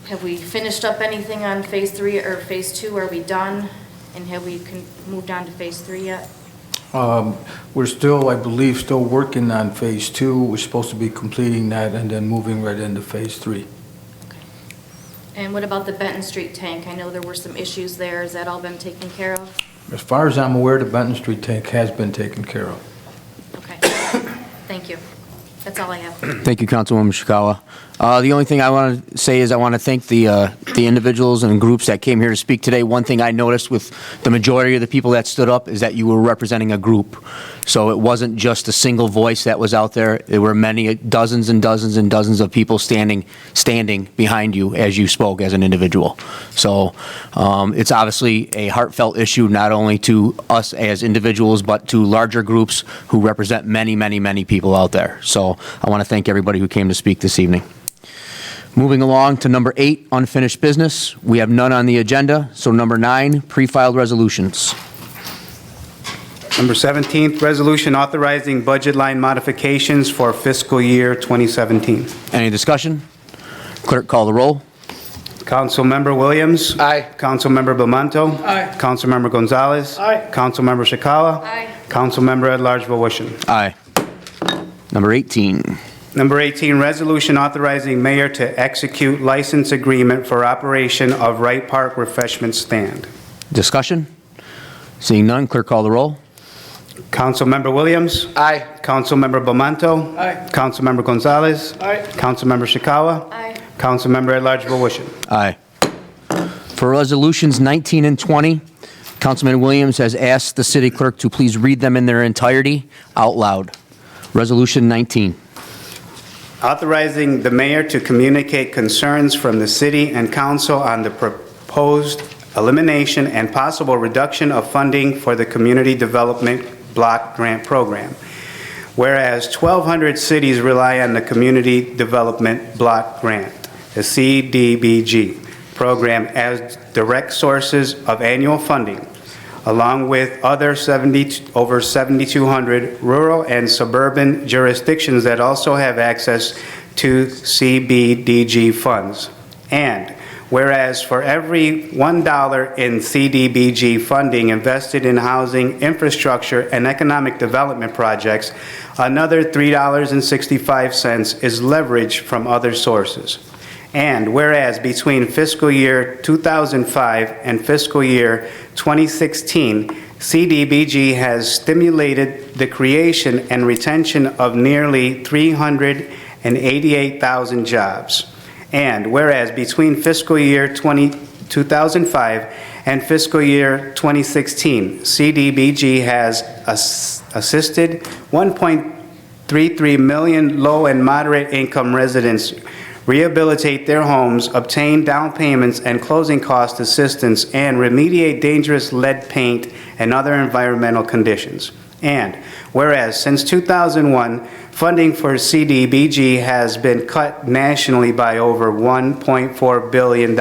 Have we finished up anything on Phase 3 or Phase 2? Are we done? And have we moved on to Phase 3 yet? We're still, I believe, still working on Phase 2. We're supposed to be completing that and then moving right into Phase 3. Okay. And what about the Benton Street tank? I know there were some issues there. Has that all been taken care of? As far as I'm aware, the Benton Street tank has been taken care of. Thank you. That's all I have. Thank you, Councilwoman Shikawa. The only thing I want to say is I want to thank the individuals and groups that came here to speak today. One thing I noticed with the majority of the people that stood up is that you were representing a group. So it wasn't just a single voice that was out there. There were many, dozens and dozens and dozens of people standing behind you as you spoke as an individual. So it's obviously a heartfelt issue, not only to us as individuals, but to larger groups who represent many, many, many people out there. So I want to thank everybody who came to speak this evening. Moving along to number 8, unfinished business. We have none on the agenda. So number 9, pre-filed resolutions. Number 17th, resolution authorizing budget line modifications for fiscal year 2017. Any discussion? Clerk, call the roll. Councilmember Williams. Aye. Councilmember Bamanto. Aye. Councilmember Gonzalez. Aye. Councilmember Shikawa. Aye. Councilmember at-large Wawushin. Aye. Number 18. Number 18, resolution authorizing mayor to execute license agreement for operation of Wright Park Refreshment Stand. Discussion? Seeing none, clerk, call the roll. Councilmember Williams. Aye. Councilmember Bamanto. Aye. Councilmember Gonzalez. Aye. Councilmember Shikawa. Aye. Councilmember at-large Wawushin. Aye. For resolutions 19 and 20, Councilman Williams has asked the city clerk to please read them in their entirety out loud. Resolution 19. Authorizing the mayor to communicate concerns from the city and council on the proposed elimination and possible reduction of funding for the Community Development Block Grant Program. Whereas 1,200 cities rely on the Community Development Block Grant, the CDBG program as direct sources of annual funding, along with other over 7,200 rural and suburban jurisdictions that also have access to CBDG funds. And whereas for every $1 in CDBG funding invested in housing, infrastructure, and economic development projects, another $3.65 is leveraged from other sources. And whereas between fiscal year 2005 and fiscal year 2016, CDBG has stimulated the creation and retention of nearly 388,000 jobs. And whereas between fiscal year 2005 and fiscal year 2016, CDBG has assisted 1.33 million low and moderate income residents rehabilitate their homes, obtain down payments and closing cost assistance, and remediate dangerous lead paint and other environmental conditions. And whereas since 2001, funding for CDBG has been cut nationally by over $1.4 billion,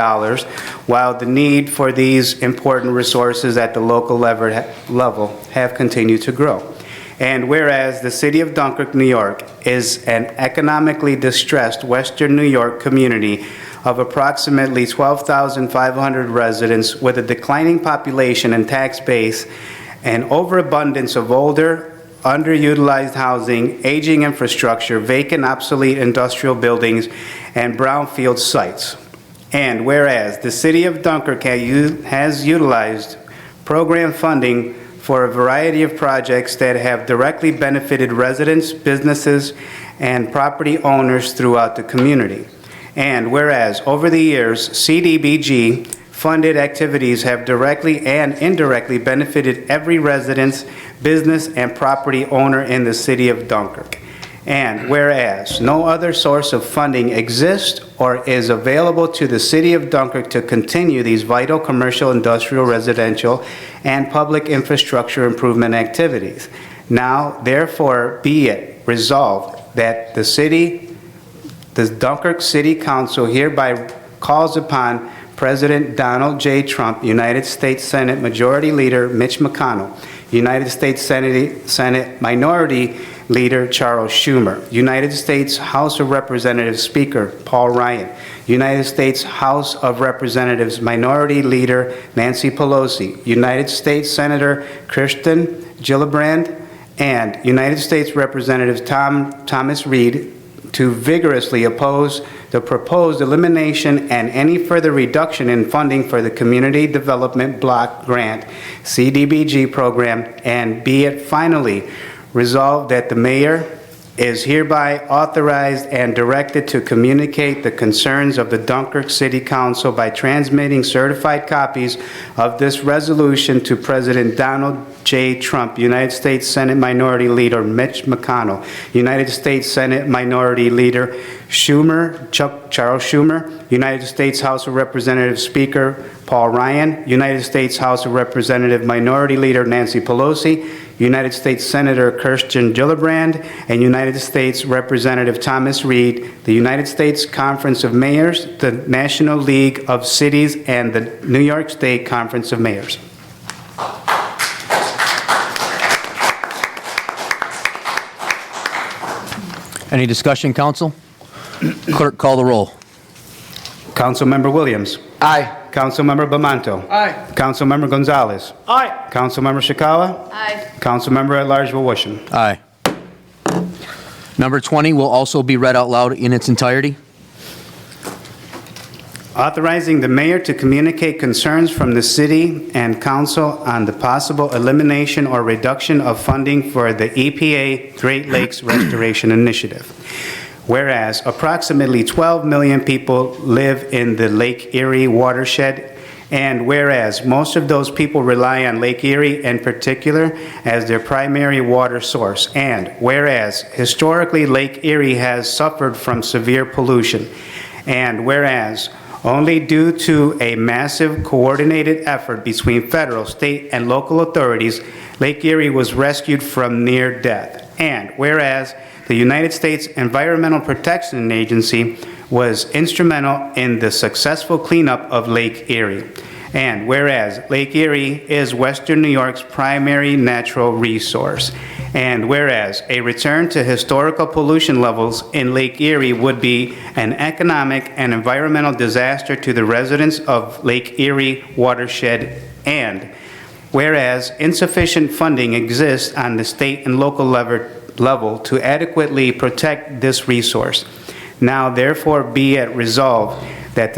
while the need for these important resources at the local level have continued to grow. And whereas the city of Dunkirk, New York is an economically distressed Western New York community of approximately 12,500 residents with a declining population and tax base, an overabundance of older, underutilized housing, aging infrastructure, vacant, obsolete industrial buildings, and brownfield sites. And whereas the city of Dunkirk has utilized program funding for a variety of projects that have directly benefited residents, businesses, and property owners throughout the community. And whereas over the years, CDBG funded activities have directly and indirectly benefited every resident, business, and property owner in the city of Dunkirk. And whereas no other source of funding exists or is available to the city of Dunkirk to continue these vital commercial, industrial, residential, and public infrastructure improvement activities. Now, therefore, be it resolved that the Dunkirk City Council hereby calls upon President Donald J. Trump, United States Senate Majority Leader Mitch McConnell, United States Senate Minority Leader Charles Schumer, United States House of Representatives Speaker Paul Ryan, United States House of Representatives Minority Leader Nancy Pelosi, United States Senator Kirsten Gillibrand, and United States Representative Thomas Reed to vigorously oppose the proposed elimination and any further reduction in funding for the Community Development Block Grant CDBG program, and be it finally resolved that the mayor is hereby authorized and directed to communicate the concerns of the Dunkirk City Council by transmitting certified copies of this resolution to President Donald J. Trump, United States Senate Minority Leader Mitch McConnell, United States Senate Minority Leader Charles Schumer, United States House of Representatives Speaker Paul Ryan, United States House of Representatives Minority Leader Nancy Pelosi, United States Senator Kirsten Gillibrand, and United States Representative Thomas Reed, the United States Conference of Mayors, the National League of Cities, and the New York State Conference of Mayors. Any discussion, council? Clerk, call the roll. Councilmember Williams. Aye. Councilmember Bamanto. Aye. Councilmember Gonzalez. Aye. Councilmember Shikawa. Aye. Councilmember at Large Wilwisham. Aye. Number 20 will also be read out loud in its entirety. Authorizing the mayor to communicate concerns from the city and council on the possible elimination or reduction of funding for the EPA Great Lakes Restoration Initiative. Whereas approximately 12 million people live in the Lake Erie watershed, and whereas most of those people rely on Lake Erie in particular as their primary water source, and whereas historically Lake Erie has suffered from severe pollution, and whereas only due to a massive coordinated effort between federal, state, and local authorities, Lake Erie was rescued from near death. And whereas the United States Environmental Protection Agency was instrumental in the successful cleanup of Lake Erie. And whereas Lake Erie is Western New York's primary natural resource, and whereas a return to historical pollution levels in Lake Erie would be an economic and environmental disaster to the residents of Lake Erie watershed, and whereas insufficient funding exists on the state and local level to adequately protect this resource. Now therefore be it resolved that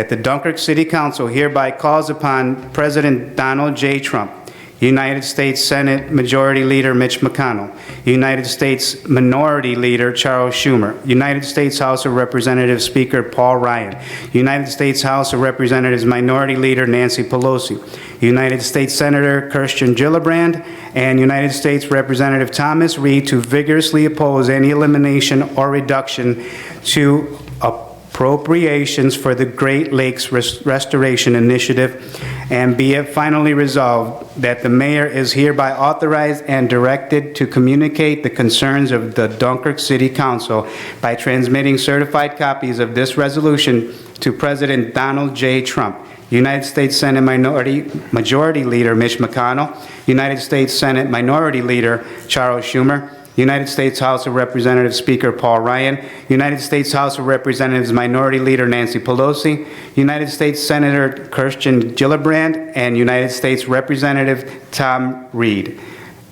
the Dunkirk City Council hereby calls upon President Donald J. Trump, United States Senate Majority Leader Mitch McConnell, United States Minority Leader Charles Schumer, United States House of Representatives Speaker Paul Ryan, United States House of Representatives Minority Leader Nancy Pelosi, United States Senator Kirsten Gillibrand, and United States Representative Thomas Reed to vigorously oppose any elimination or reduction to appropriations for the Great Lakes Restoration Initiative, and be it finally resolved that the mayor is hereby authorized and directed to communicate the concerns of the Dunkirk City Council by transmitting certified copies of this resolution to President Donald J. Trump, United States Senate Majority Leader Mitch McConnell, United States Senate Minority Leader Charles Schumer, United States House of Representatives Speaker Paul Ryan, United States House of Representatives Minority Leader Nancy Pelosi, United States Senator Kirsten Gillibrand, and United States Representative Tom Reed.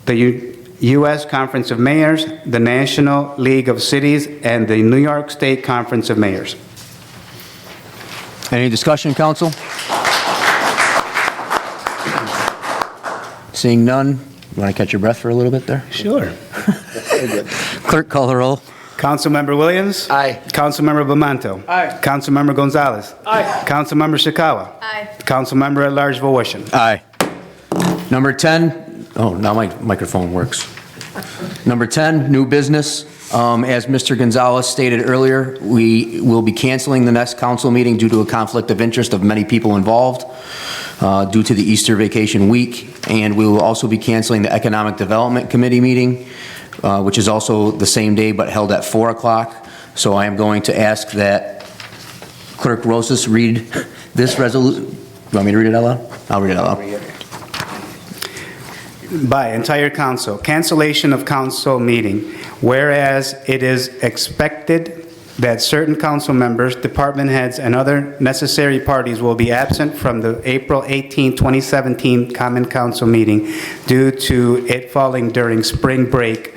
The U.S. Conference of Mayors, the National League of Cities, and the New York State Conference of Mayors. Any discussion, council? Seeing none, you want to catch your breath for a little bit there? Sure. Clerk, call the roll. Councilmember Williams? Aye. Councilmember Bamanto? Aye. Councilmember Gonzalez? Aye. Councilmember Shikawa? Aye. Councilmember at Large Vowishin? Aye. Number 10, oh, now my microphone works. Number 10, new business. As Mr. Gonzalez stated earlier, we will be canceling the next council meeting due to a conflict of interest of many people involved due to the Easter vacation week, and we will also be canceling the Economic Development Committee meeting, which is also the same day but held at 4 o'clock. So I am going to ask that Clerk Rosas read this resolution. You want me to read it out loud? I'll read it out loud. By entire council, cancellation of council meeting. Whereas it is expected that certain council members, department heads, and other necessary parties will be absent from the April 18, 2017 Common Council meeting due to it falling during spring break.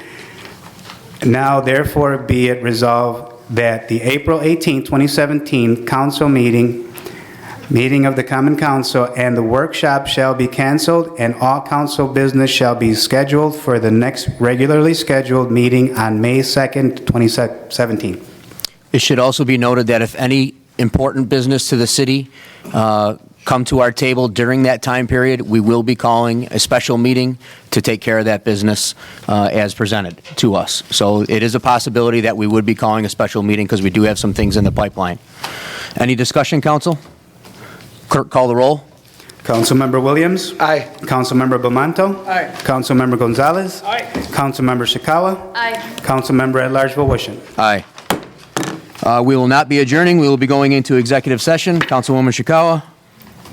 Now therefore be it resolved that the April 18, 2017 council meeting of the Common Council and the workshop shall be canceled, and all council business shall be scheduled for the next regularly scheduled meeting on May 2nd, 2017. It should also be noted that if any important business to the city come to our table during that time period, we will be calling a special meeting to take care of that business as presented to us. So it is a possibility that we would be calling a special meeting because we do have some things in the pipeline. Any discussion, council? Clerk, call the roll. Councilmember Williams? Aye. Councilmember Bamanto? Aye. Councilmember Gonzalez? Aye. Councilmember Shikawa? Aye. Councilmember at Large Vowishin? Aye. We will not be adjourning. We will be going into executive session. Councilwoman Shikawa.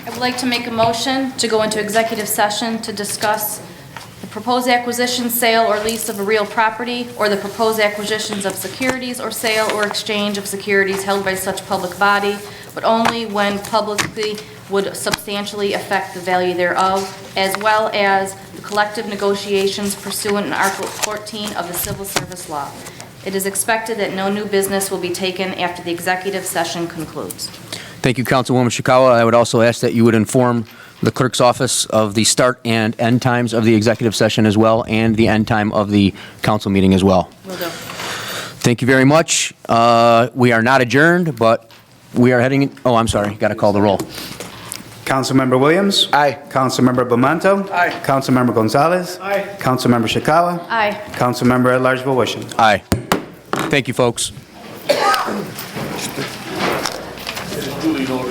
I would like to make a motion to go into executive session to discuss the proposed acquisition, sale, or lease of a real property, or the proposed acquisitions of securities or sale or exchange of securities held by such public body, but only when publicly would substantially affect the value thereof, as well as the collective negotiations pursuant in Article 14 of the Civil Service Law. It is expected that no new business will be taken after the executive session concludes. Thank you, Councilwoman Shikawa. I would also ask that you would inform the clerk's office of the start and end times of the executive session as well, and the end time of the council meeting as well. Will do. Thank you very much. We are not adjourned, but we are heading, oh, I'm sorry, got to call the roll. Councilmember Williams? Aye. Councilmember Bamanto? Aye. Councilmember Gonzalez? Aye. Councilmember Shikawa? Aye. Councilmember at Large Vowishin? Aye. Thank you, folks. Julie over